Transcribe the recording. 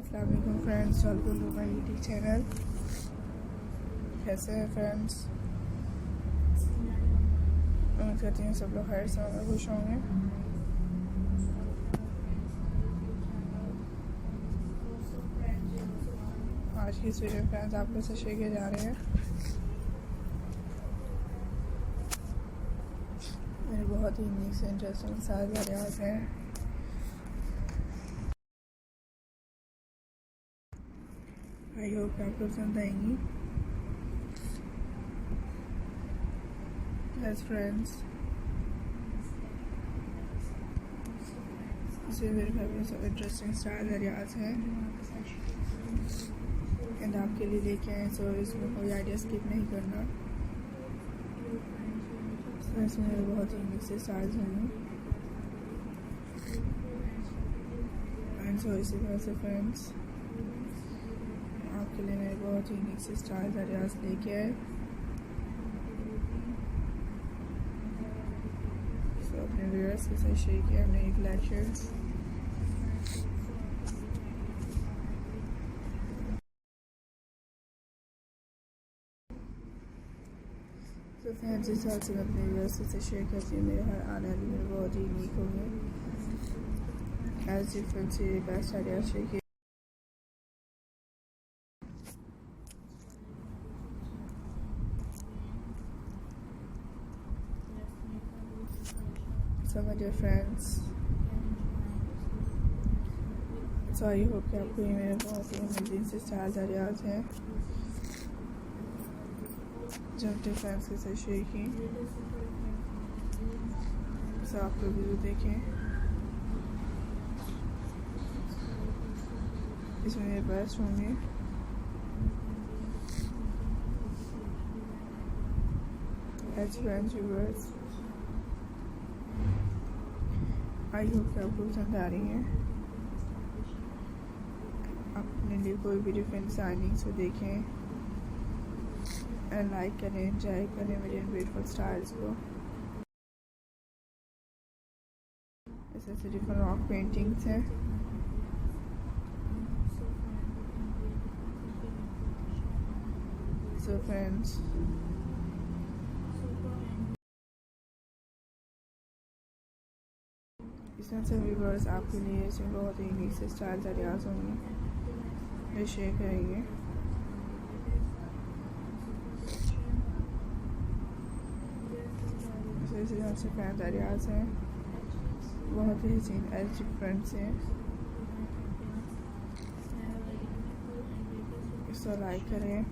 अस्सलाम वालेकुम friends, welcome to my YouTube channel. कैसे हैं फ्रेंड्स? उम्मीद करती हूँ सब लोग खैर से होंगे, खुश होंगे। आज की इस वीडियो में फ्रेंड्स आप लोग से शेयर किए जा रहे हैं मेरे बहुत ही यूनिक से इंटरेस्टिंग सारे आइडियाज़ हैं। आई होप कि आप लोग पसंद आएंगी। यस फ्रेंड्स, इसे मेरे घर में सब इंटरेस्टिंग स्टाइल आइडियाज़ हैं एंड आपके लिए लेके आए, सो इसमें कोई आइडिया स्किप नहीं करना। सो इसमें मेरे बहुत ही यूनिक से स्टाइल्स होंगे एंड सो इसी तरह से फ्रेंड्स आपके लिए मेरे बहुत ही यूनिक से स्टाइल आइडियाज़ लेके आए। सो अपने व्यूअर्स के साथ शेयर किया नई कलेक्शंस। तो फ्रेंड्स इस हिसाब से मैं अपने व्यूअर्स के साथ शेयर करती हूँ। मेरे हर आने वाले में बहुत ही यूनिक होंगे एज डिफरेंट से बेस्ट आइडियाज शेयर किए। So my dear friends, so I hope कि आपको ये मेरे बहुत ही अमेजिंग से स्टाइल आइडियाज़ हैं जो अपने फ्रेंड्स के साथ शेयर की। सो आप लोग वीडियो देखें, इसमें मेरे बेस्ट होंगे। As friends viewers, I hope कि आपको पसंद आ रही हैं। अपने लिए कोई भी डिफरेंट डिज़ाइनिंग्स को देखें एंड लाइक करें, एंजॉय करें मेरे ब्यूटीफुल स्टाइल्स को। ऐसे डिफरेंट रॉक पेंटिंग्स हैं। सो फ्रेंड्स, इसमें से व्यूअर्स आपके लिए इसमें बहुत ही यूनिक से स्टाइल्स आइडियाज़ होंगे जो शेयर करेंगे। इस हिसाब से फैंस आइडियाज़ हैं, बहुत ही हसीन एज डिफरेंट से। इसको लाइक करें,